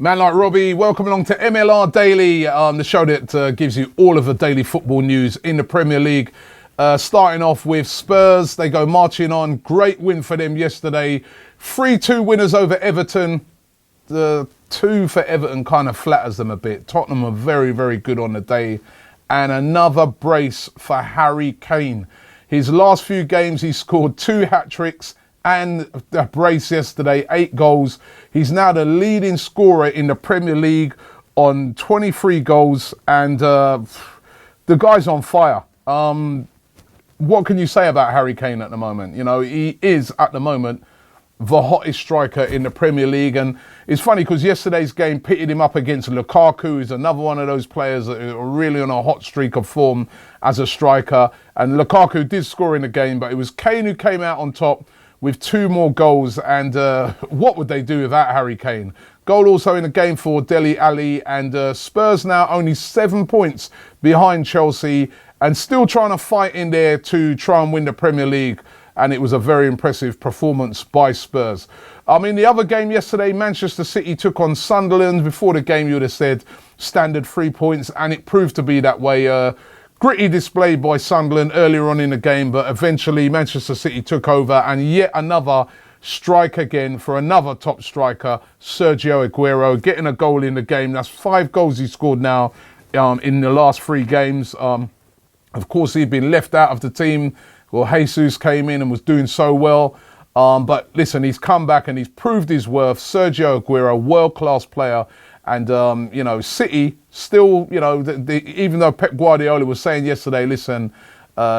Man like Robbie, welcome along to MLR Daily, the show that gives you all of the daily football news in the Premier League. Starting off with Spurs, they go marching on. Great win for them yesterday. 3-2 winners over Everton. The 2 for Everton kind of flatters them a bit. Tottenham are very, very good on the day. And another brace for Harry Kane. His last few games, he scored 2 hat-tricks and a brace yesterday, 8 goals. He's now the leading scorer in the Premier League on 23 goals. And the guy's on fire. What can you say about Harry Kane at the moment? You know, he is, at the moment, the hottest striker in the Premier League. And it's funny because yesterday's game pitted him up against Lukaku, who's another one of those players that are really on a hot streak of form as a striker. And Lukaku did score in the game, but it was Kane who came out on top with 2 more goals. And what would they do without Harry Kane? Goal also in the game for Dele Alli. And Spurs now only 7 points behind Chelsea and still trying to fight in there to try and win the Premier League. And it was a very impressive performance by Spurs. I mean, the other game yesterday, Manchester City took on Sunderland. Before the game, you would have said standard 3 points, and it proved to be that way. Gritty display by Sunderland earlier on in the game, but eventually Manchester City took over, and yet another strike again for another top striker, Sergio Aguero, getting a goal in the game. That's 5 goals he scored now in the last 3 games. Of course, he'd been left out of the team. Well, Jesus came in and was doing so well. But listen, he's come back and he's proved his worth. Sergio Aguero, world-class player. And, you know, City still, you know, even though Pep Guardiola was saying yesterday, listen,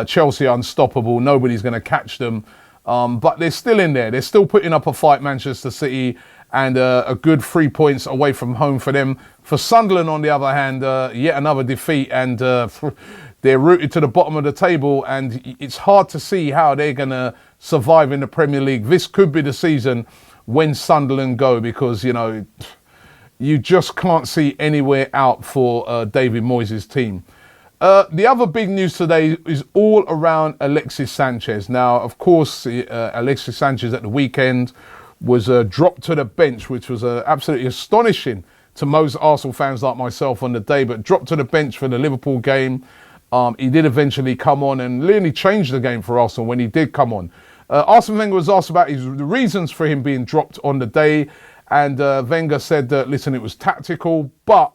Chelsea are unstoppable. Nobody's going to catch them. But they're still in there. They're still putting up a fight, Manchester City. And a good 3 points away from home for them. For Sunderland, on the other hand, yet another defeat. And they're rooted to the bottom of the table. And it's hard to see how they're going to survive in the Premier League. This could be the season when Sunderland go, because, you know, you just can't see anywhere out for David Moyes' team. The other big news today is all around Alexis Sanchez. Now, of course, Alexis Sanchez at the weekend was dropped to the bench, which was absolutely astonishing to most Arsenal fans like myself on the day, but dropped to the bench for the Liverpool game. He did eventually come on and really changed the game for Arsenal when he did come on. Arsene Wenger was asked about the reasons for him being dropped on the day, and Wenger said that, listen, it was tactical, but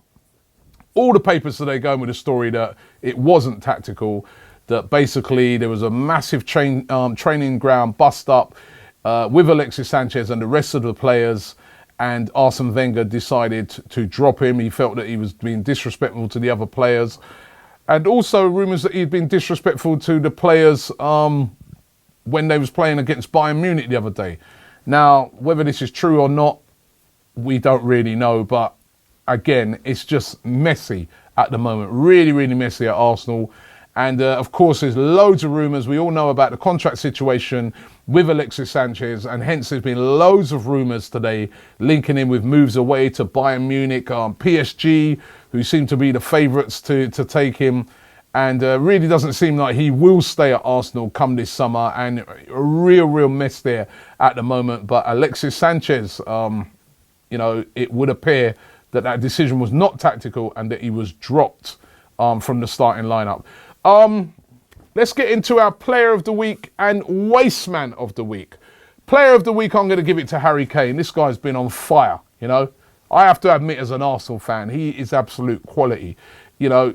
all the papers today going with the story that it wasn't tactical, that basically there was a massive training ground bust up with Alexis Sanchez and the rest of the players, and Arsene Wenger decided to drop him. He felt that he was being disrespectful to the other players. And also rumours that he'd been disrespectful to the players when they was playing against Bayern Munich the other day. Now, whether this is true or not, we don't really know. But again, it's just messy at the moment. Really, really messy at Arsenal. And of course, there's loads of rumours. We all know about the contract situation with Alexis Sanchez. And hence, there's been loads of rumours today linking him with moves away to Bayern Munich, PSG, who seem to be the favourites to take him. And really doesn't seem like he will stay at Arsenal come this summer. And a real mess there at the moment. But Alexis Sanchez, you know, it would appear that decision was not tactical and that he was dropped from the starting lineup. Let's get into our Player of the Week and Wasteman of the Week. Player of the Week, I'm going to give it to Harry Kane. This guy's been on fire, you know. I have to admit, as an Arsenal fan, he is absolute quality. You know,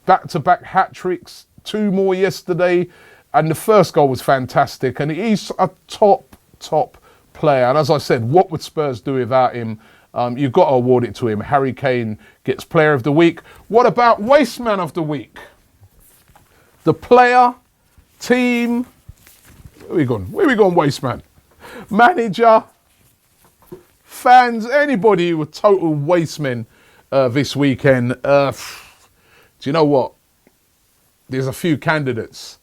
back-to-back hat-tricks, 2 more yesterday, and the first goal was fantastic. And he's a top player. And as I said, what would Spurs do without him? You've got to award it to him. Harry Kane gets Player of the Week. What about Wasteman of the Week? The player, team, where we gone, Wasteman? Manager, fans, anybody who were total wastemen this weekend. Do you know what? There's a few candidates.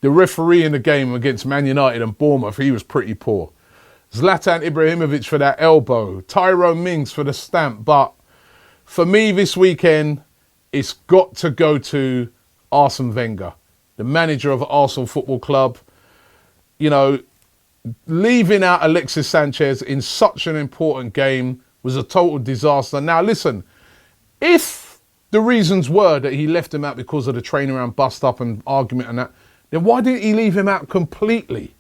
The referee in the game against Man United and Bournemouth, he was pretty poor. Zlatan Ibrahimovic for that elbow. Tyrone Mings for the stamp. But for me this weekend, it's got to go to Arsene Wenger, the manager of Arsenal Football Club. You know, leaving out Alexis Sanchez in such an important game was a total disaster. Now, listen, if the reasons were that he left him out because of the training round bust up and argument and that, then why didn't he leave him out completely?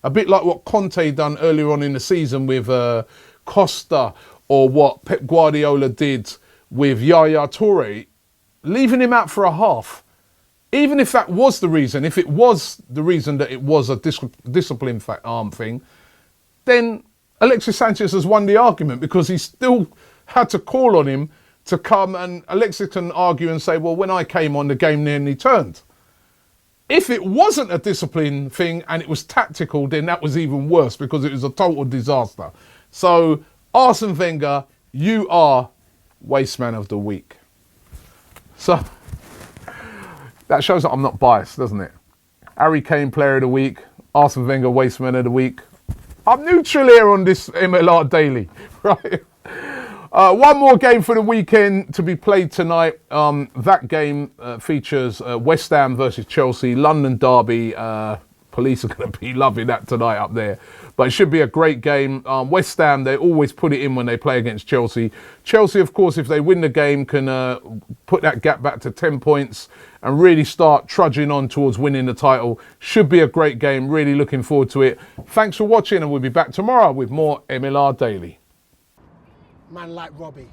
A bit like what Conte done earlier on in the season with Costa, or what Pep Guardiola did with Yaya Toure, leaving him out for a half. Even if that was the reason, if it was the reason that it was a discipline thing, then Alexis Sanchez has won the argument, because he still had to call on him to come, and Alexis can argue and say, well, when I came on, the game nearly turned. If it wasn't a discipline thing and it was tactical, then that was even worse, because it was a total disaster. So, Arsene Wenger, you are Wasteman of the Week. So, that shows that I'm not biased, doesn't it? Harry Kane, Player of the Week. Arsene Wenger, Wasteman of the Week. I'm neutral here on this MLR Daily, right? One more game for the weekend to be played tonight. That game features West Ham versus Chelsea, London derby. Police are going to be loving that tonight up there. But it should be a great game. West Ham, they always put it in when they play against Chelsea. Chelsea, of course, if they win the game, can put that gap back to 10 points and really start trudging on towards winning the title. Should be a great game. Really looking forward to it. Thanks for watching, and we'll be back tomorrow with more MLR Daily. Man like Robbie.